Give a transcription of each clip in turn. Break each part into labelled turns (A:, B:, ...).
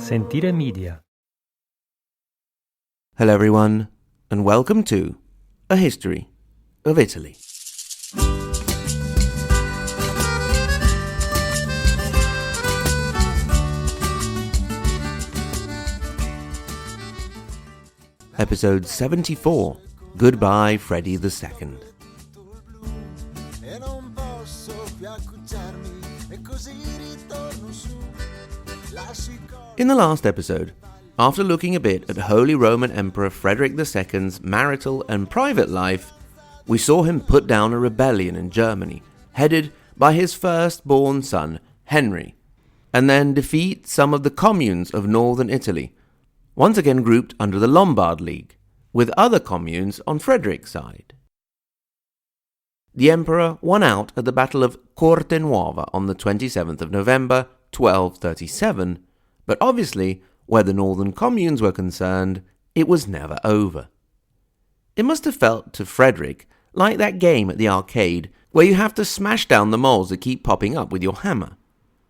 A: Sentire Media.
B: Hello everyone, and welcome to A History of Italy. Episode 74, Goodbye Freddie II. In the last episode, after looking a bit at Holy Roman Emperor Frederick II's marital and private life, we saw him put down a rebellion in Germany, headed by his firstborn son, Henry, and then defeat some of the communes of northern Italy, once again grouped under the Lombard League, with other communes on Frederick's side. The emperor won out at the Battle of Corte Nuova on the 27th of November, 1237, but obviously, where the northern communes were concerned, it was never over. It must have felt to Frederick like that game at the arcade where you have to smash down the moles that keep popping up with your hammer.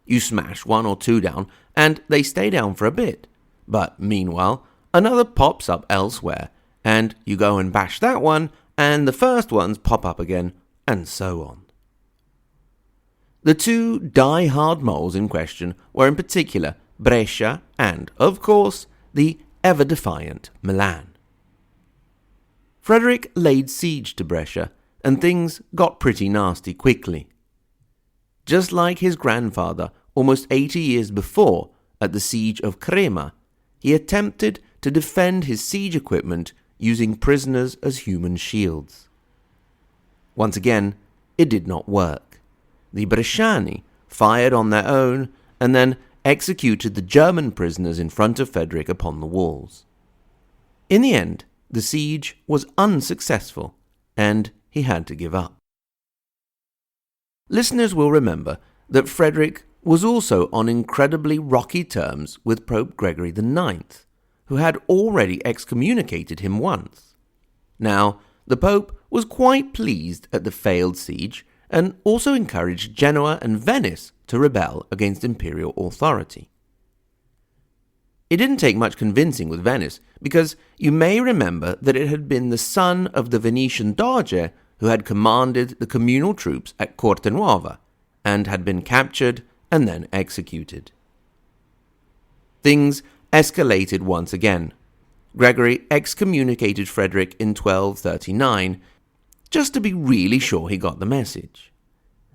B: You smash one or two down, and they stay down for a bit. But meanwhile, another pops up elsewhere, and you go and bash that one, and the first ones pop up again, and so on. The two die-hard moles in question were in particular Brescia and, of course, the ever-defiant Milan. Frederick laid siege to Brescia, and things got pretty nasty quickly. Just like his grandfather almost 80 years before at the siege of Crema, he attempted to defend his siege equipment using prisoners as human shields. Once again, it did not work. The Bresciani fired on their own and then executed the German prisoners in front of Frederick upon the walls. In the end, the siege was unsuccessful, and he had to give up. Listeners will remember that Frederick was also on incredibly rocky terms with Pope Gregory IX, who had already excommunicated him once. Now, the Pope was quite pleased at the failed siege and also encouraged Genoa and Venice to rebel against imperial authority. It didn't take much convincing with Venice, because you may remember that it had been the son of the Venetian Doge who had commanded the communal troops at Corte Nuova, and had been captured and then executed. Things escalated once again. Gregory excommunicated Frederick in 1239, just to be really sure he got the message.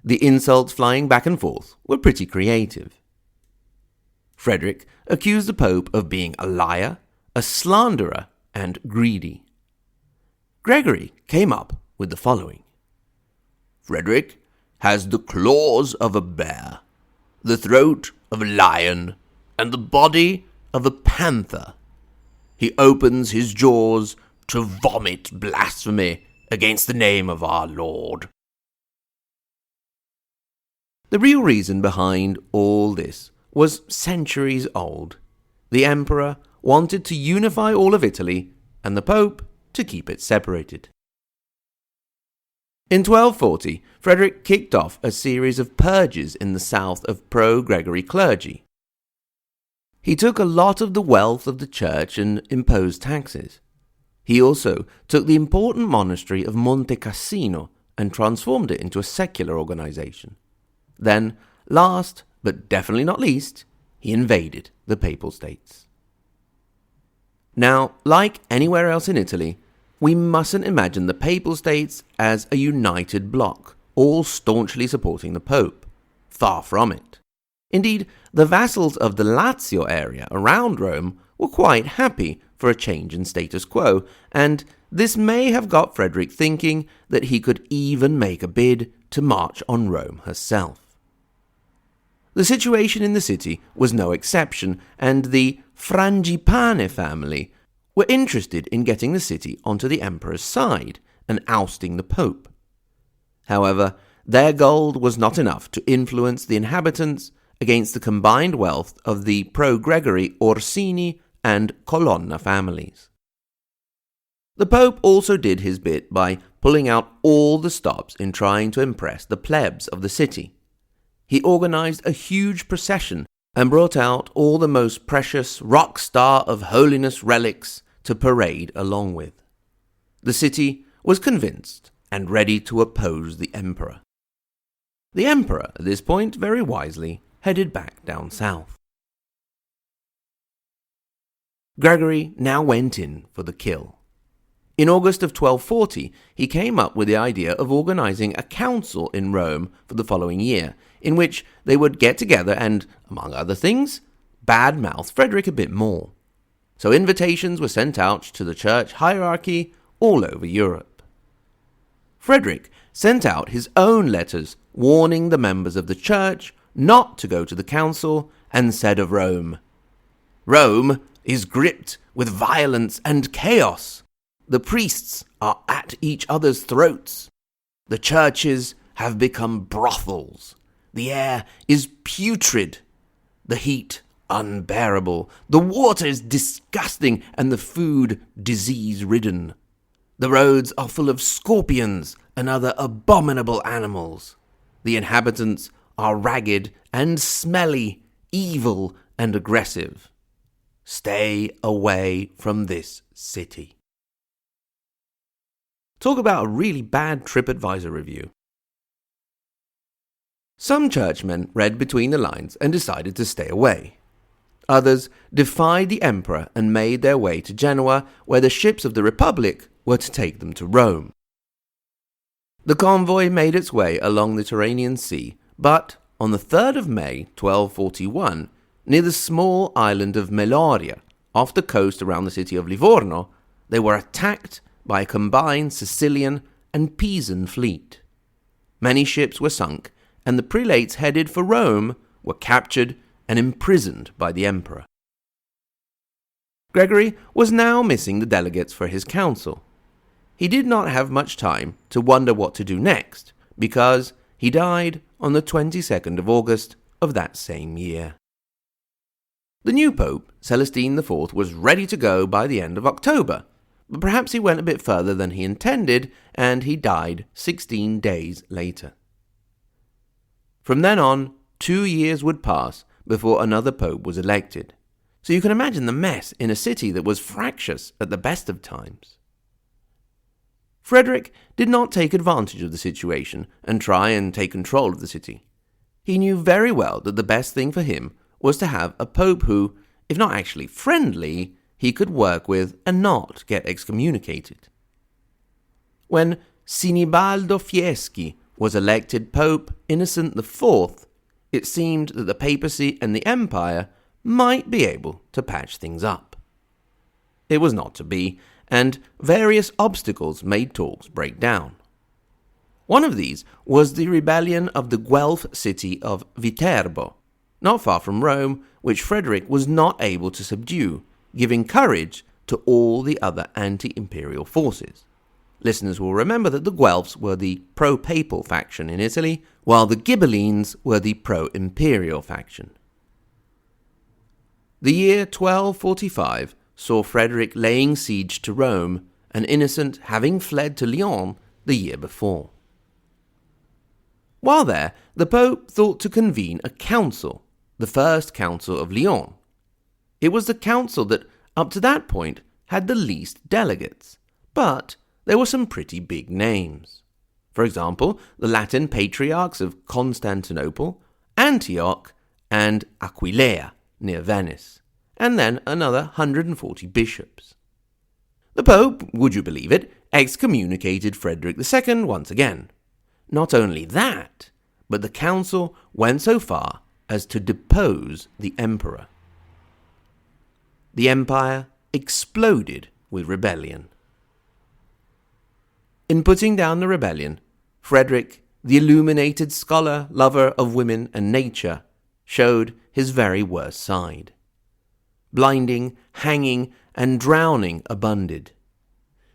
B: The insults flying back and forth were pretty creative. Frederick accused the Pope of being a liar, a slanderer, and greedy. Gregory came up with the following: Frederick has the claws of a bear, the throat of a lion, and the body of a panther. He opens his jaws to vomit blasphemy against the name of our Lord. The real reason behind all this was centuries old. The emperor wanted to unify all of Italy, and the Pope to keep it separated. In 1240, Frederick kicked off a series of purges in the south of pro-Gregory clergy. He took a lot of the wealth of the church and imposed taxes. He also took the important monastery of Monte Cassino and transformed it into a secular organization. Then, last but definitely not least, he invaded the Papal States. Now, like anywhere else in Italy, we mustn't imagine the Papal States as a united bloc, all staunchly supporting the Pope. Far from it. Indeed, the vassals of the Lazio area around Rome were quite happy for a change in status quo, and this may have got Frederick thinking that he could even make a bid to march on Rome herself. The situation in the city was no exception, and the Frangipane family were interested in getting the city onto the emperor's side and ousting the Pope. However, their gold was not enough to influence the inhabitants against the combined wealth of the pro-Gregory Orsini and Colonna families. The Pope also did his bit by pulling out all the stops in trying to impress the plebs of the city. He organized a huge procession and brought out all the most precious rock star of holiness relics to parade along with. The city was convinced and ready to oppose the emperor. The emperor, at this point, very wisely, headed back down south. Gregory now went in for the kill. In August of 1240, he came up with the idea of organizing a council in Rome for the following year, in which they would get together and, among other things, badmouth Frederick a bit more. So invitations were sent out to the church hierarchy all over Europe. Frederick sent out his own letters warning the members of the church not to go to the council, and said of Rome, "Rome is gripped with violence and chaos. The priests are at each other's throats. The churches have become brothels. The air is putrid. The heat unbearable. The water is disgusting, and the food disease-ridden. The roads are full of scorpions and other abominable animals. The inhabitants are ragged and smelly, evil and aggressive. Stay away from this city." Talk about a really bad TripAdvisor review. Some churchmen read between the lines and decided to stay away. Others defied the emperor and made their way to Genoa, where the ships of the Republic were to take them to Rome. The convoy made its way along the Tyrrhenian Sea, but on the 3rd of May 1241, near the small island of Meloria, off the coast around the city of Livorno, they were attacked by a combined Sicilian and Pisan fleet. Many ships were sunk, and the prelates headed for Rome were captured and imprisoned by the emperor. Gregory was now missing the delegates for his council. He did not have much time to wonder what to do next, because he died on the 22nd of August of that same year. The new pope, Celestine IV, was ready to go by the end of October, but perhaps he went a bit further than he intended, and he died 16 days later. From then on, 2 years would pass before another pope was elected, so you can imagine the mess in a city that was fractious at the best of times. Frederick did not take advantage of the situation and try and take control of the city. He knew very well that the best thing for him was to have a pope who, if not actually friendly, he could work with and not get excommunicated. When Sinibaldo Fieschi was elected Pope Innocent IV, it seemed that the papacy and the empire might be able to patch things up. It was not to be, and various obstacles made talks break down. One of these was the rebellion of the Guelph city of Viterbo, not far from Rome, which Frederick was not able to subdue, giving courage to all the other anti-imperial forces. Listeners will remember that the Guelphs were the pro-papal faction in Italy, while the Ghibellines were the pro-imperial faction. The year 1245 saw Frederick laying siege to Rome, and Innocent having fled to Lyon the year before. While there, the Pope thought to convene a council, the First Council of Lyon. It was the council that, up to that point, had the least delegates, but there were some pretty big names. For example, the Latin patriarchs of Constantinople, Antioch, and Aquileia, near Venice, and then another 140 bishops. The Pope, would you believe it, excommunicated Frederick II once again. Not only that, but the council went so far as to depose the emperor. The empire exploded with rebellion. In putting down the rebellion, Frederick, the illuminated scholar, lover of women and nature, showed his very worst side. Blinding, hanging, and drowning abunded.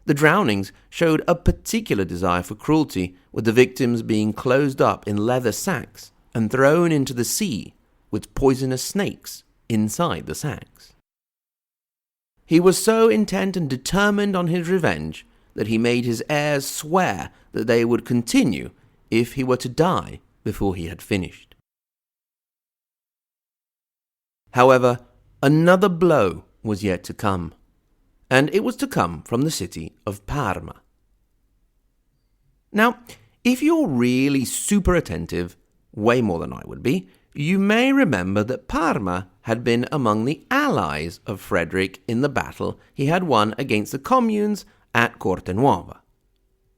B: The drownings showed a particular desire for cruelty, with the victims being closed up in leather sacks and thrown into the sea with poisonous snakes inside the sacks. He was so intent and determined on his revenge that he made his heirs swear that they would continue if he were to die before he had finished. However, another blow was yet to come, and it was to come from the city of Parma. Now, if you're really super attentive, way more than I would be, you may remember that Parma had been among the allies of Frederick in the battle he had won against the communes at Cortenuova.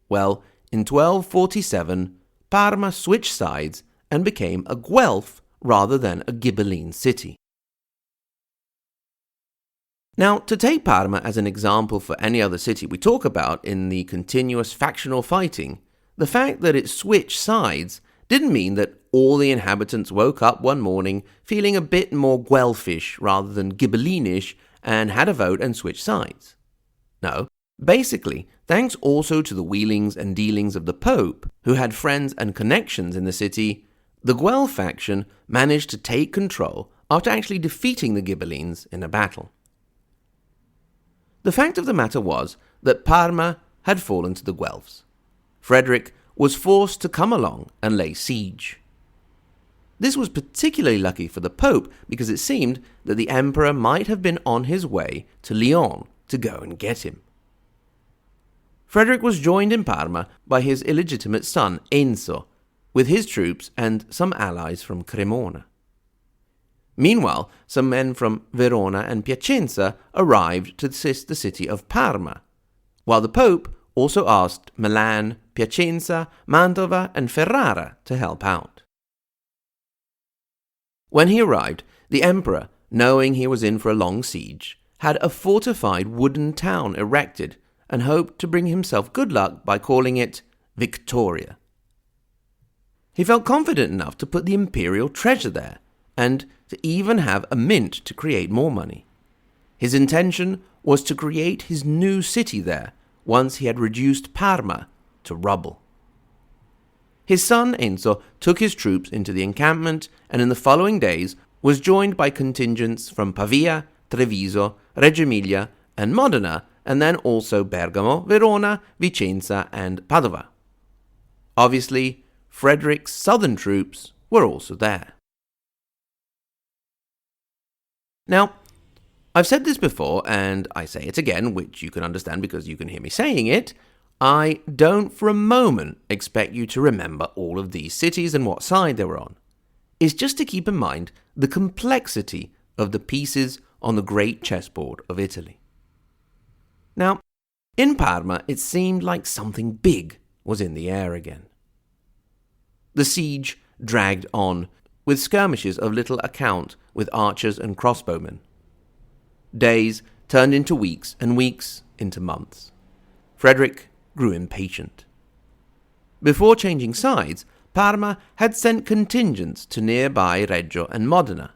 B: Well, in 1247, Parma switched sides and became a Guelph rather than a Ghibelline city. Now, to take Parma as an example for any other city we talk about in the continuous factional fighting, the fact that it switched sides didn't mean that all the inhabitants woke up one morning feeling a bit more Guelphish rather than Ghibellinish and had a vote and switched sides. No, basically, thanks also to the wheelings and dealings of the Pope, who had friends and connections in the city, the Guelph faction managed to take control after actually defeating the Ghibellines in a battle. The fact of the matter was that Parma had fallen to the Guelphs. Frederick was forced to come along and lay siege. This was particularly lucky for the Pope because it seemed that the Emperor might have been on his way to Lyon to go and get him. Frederick was joined in Parma by his illegitimate son Enzo, with his troops and some allies from Cremona. Meanwhile, some men from Verona and Piacenza arrived to assist the city of Parma, while the Pope also asked Milan, Piacenza, Mantova, and Ferrara to help out. When he arrived, the Emperor, knowing he was in for a long siege, had a fortified wooden town erected and hoped to bring himself good luck by calling it Victoria. He felt confident enough to put the imperial treasure there and to even have a mint to create more money. His intention was to create his new city there once he had reduced Parma to rubble. His son Enzo took his troops into the encampment and in the following days was joined by contingents from Pavia, Treviso, Reggio Emilia, and Modena, and then also Bergamo, Verona, Vicenza, and Padova. Obviously, Frederick's southern troops were also there. Now, I've said this before, and I say it again, which you can understand because you can hear me saying it. I don't for a moment expect you to remember all of these cities and what side they were on. It's just to keep in mind the complexity of the pieces on the great chessboard of Italy. Now, in Parma, it seemed like something big was in the air again. The siege dragged on, with skirmishes of little account with archers and crossbowmen. Days turned into weeks and weeks into months. Frederick grew impatient. Before changing sides, Parma had sent contingents to nearby Reggio and Modena.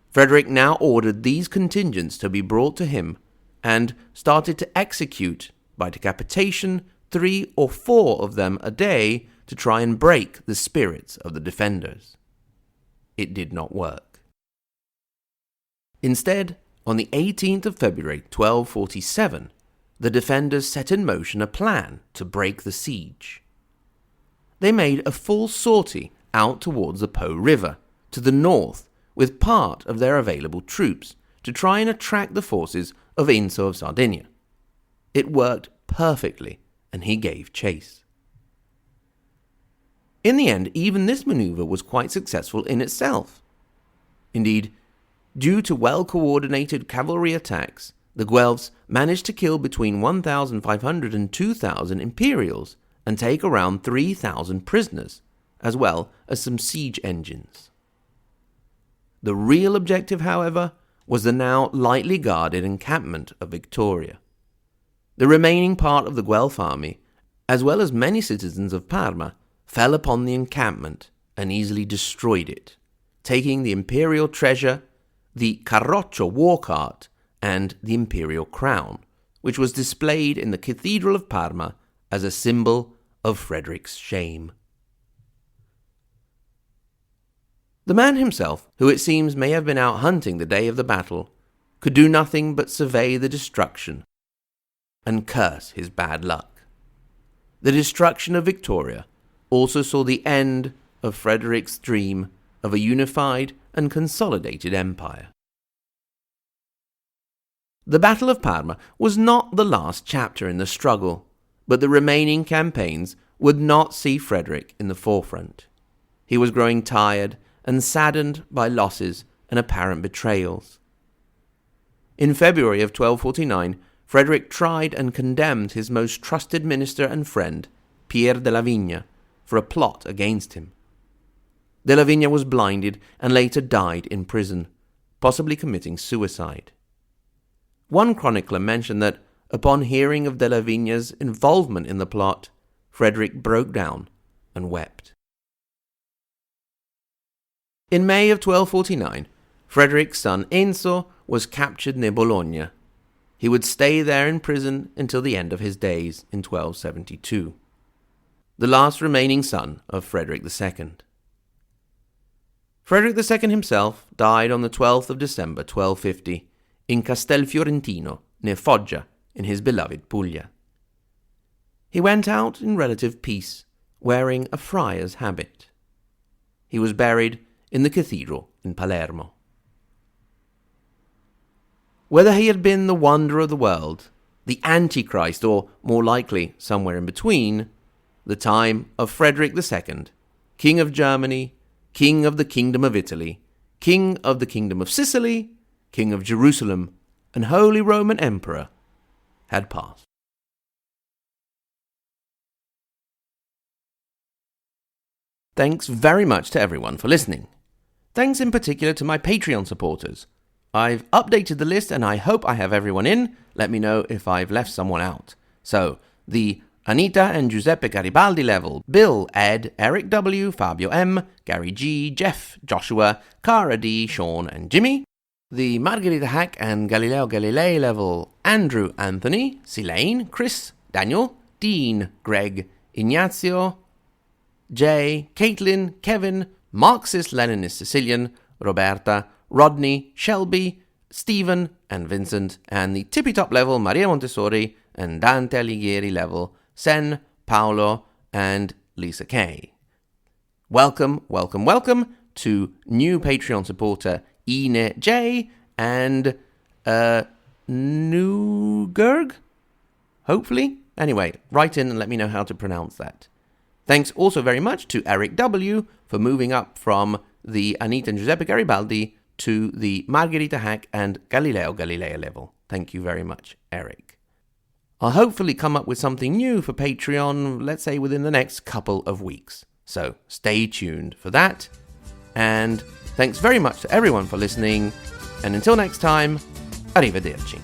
B: Frederick now ordered these contingents to be brought to him and started to execute, by decapitation, 3 or 4 of them a day to try and break the spirits of the defenders. It did not work. Instead, on the 18th of February 1247, the defenders set in motion a plan to break the siege. They made a full sortie out towards the Po River, to the north, with part of their available troops, to try and attract the forces of Enzo of Sardinia. It worked perfectly, and he gave chase. In the end, even this maneuver was quite successful in itself. Indeed, due to well-coordinated cavalry attacks, the Guelphs managed to kill between 1,500 and 2,000 Imperials and take around 3,000 prisoners, as well as some siege engines. The real objective, however, was the now lightly guarded encampment of Victoria. The remaining part of the Guelph army, as well as many citizens of Parma, fell upon the encampment and easily destroyed it, taking the imperial treasure, the Carroccio war cart, and the imperial crown, which was displayed in the Cathedral of Parma as a symbol of Frederick's shame. The man himself, who it seems may have been out hunting the day of the battle, could do nothing but survey the destruction and curse his bad luck. The destruction of Victoria also saw the end of Frederick's dream of a unified and consolidated empire. The Battle of Parma was not the last chapter in the struggle, but the remaining campaigns would not see Frederick in the forefront. He was growing tired and saddened by losses and apparent betrayals. In February of 1249, Frederick tried and condemned his most trusted minister and friend, Pierre de la Vigne, for a plot against him. De la Vigne was blinded and later died in prison, possibly committing suicide. One chronicler mentioned that, upon hearing of de la Vigne's involvement in the plot, Frederick broke down and wept. In May of 1249, Frederick's son Enzo was captured near Bologna. He would stay there in prison until the end of his days in 1272. The last remaining son of Frederick II. Frederick II himself died on the 12th of December 1250 in Castelfiorentino, near Foggia, in his beloved Puglia. He went out in relative peace, wearing a friar's habit. He was buried in the cathedral in Palermo. Whether he had been the wonder of the world, the Antichrist, or, more likely, somewhere in between, the time of Frederick II, King of Germany, King of the Kingdom of Italy, King of the Kingdom of Sicily, King of Jerusalem, and Holy Roman Emperor, had passed. Thanks very much to everyone for listening. Thanks in particular to my Patreon supporters. I've updated the list and I hope I have everyone in. Let me know if I've left someone out. So, the Anita and Giuseppe Garibaldi level: Bill, Ed, Eric W, Fabio M, Gary G, Jeff, Joshua, Cara D, Sean and Jimmy. The Margherita Hack and Galileo Galilei level: Andrew, Anthony, Silane, Chris, Daniel, Dean, Greg, Ignazio, Jay, Caitlin, Kevin, Marxist-Leninist Sicilian, Roberta, Rodney, Shelby, Stephen and Vincent, and the tippy-top level Maria Montessori and Dante Alighieri level Sen, Paolo, and Lisa Kay. Welcome, welcome, welcome to new Patreon supporter Ine J and Newgerg? Hopefully? Anyway, write in and let me know how to pronounce that. Thanks also very much to Eric W for moving up from the Anita and Giuseppe Garibaldi to the Margherita Hack and Galileo Galilei level. Thank you very much, Eric. I'll hopefully come up with something new for Patreon, let's say within the next couple of weeks. So stay tuned for that. And thanks very much to everyone for listening. And until next time, arrivederci.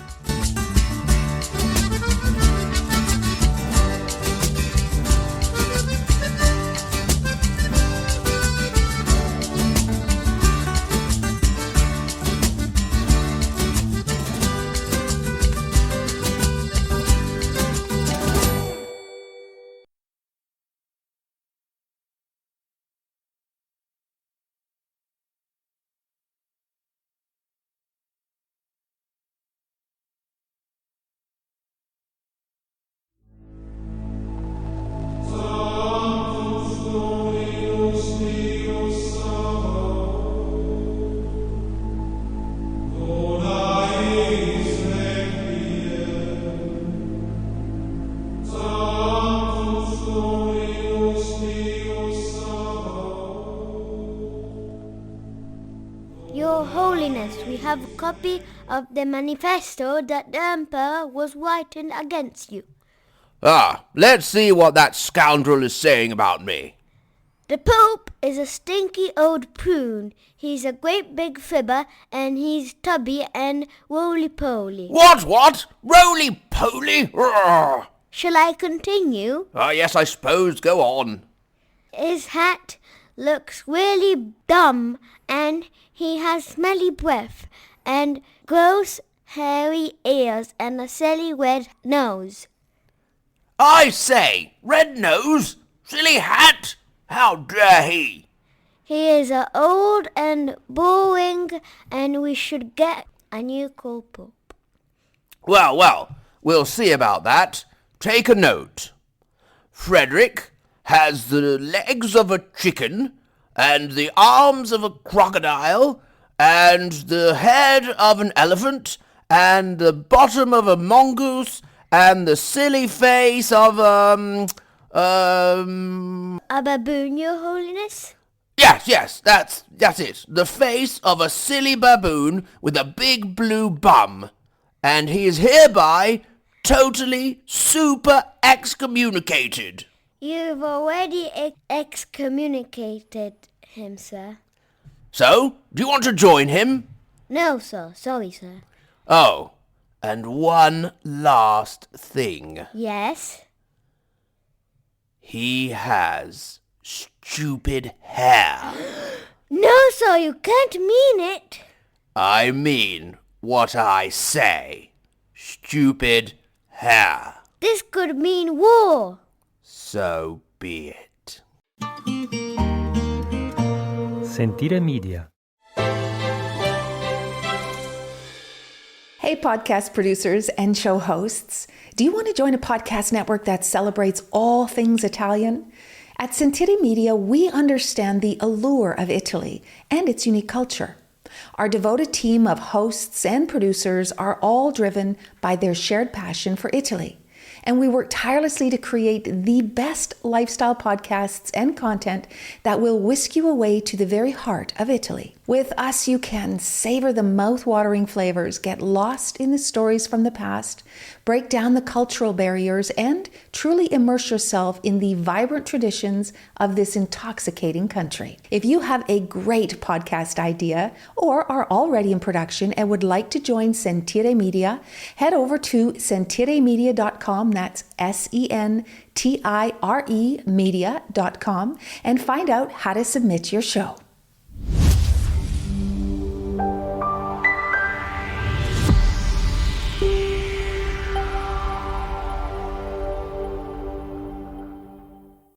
A: Your Holiness, we have a copy of the manifesto that the Emperor was writing against you.
C: Let's see what that scoundrel is saying about me.
A: The Pope is a stinky old prune. He's a great big fibber, and he's tubby and roly-poly.
C: What? Roly-poly?
A: Shall I continue?
C: Yes, I suppose. Go on.
A: His hat looks really dumb, and he has smelly breath, and gross hairy ears, and a silly red nose.
C: I say, red nose? Silly hat? How dare he?
A: He is old and boring, and we should get a new pope.
C: Well, we'll see about that. Take a note. Frederick has the legs of a chicken, and the arms of a crocodile, and the head of an elephant, and the bottom of a mongoose, and the silly face of,
A: A baboon, Your Holiness?
C: Yes, that's it. The face of a silly baboon with a big blue bum. And he is hereby totally super excommunicated.
A: You've already excommunicated him, sir.
C: So, do you want to join him?
A: No, sir. Sorry, sir.
C: Oh, and one last thing.
A: Yes?
C: He has stupid hair.
A: No, sir, you can't mean it.
C: I mean what I say. Stupid hair.
A: This could mean war.
C: So be it.
D: Sentire Media.
E: Hey, podcast producers and show hosts. Do you want to join a podcast network that celebrates all things Italian? At Sentire Media, we understand the allure of Italy and its unique culture. Our devoted team of hosts and producers are all driven by their shared passion for Italy. And we work tirelessly to create the best lifestyle podcasts and content that will whisk you away to the very heart of Italy. With us, you can savor the mouth-watering flavors, get lost in the stories from the past, break down the cultural barriers, and truly immerse yourself in the vibrant traditions of this intoxicating country. If you have a great podcast idea or are already in production and would like to join Sentire Media, head over to sentiremedia.com, that's SENTIRE media.com, and find out how to submit your show.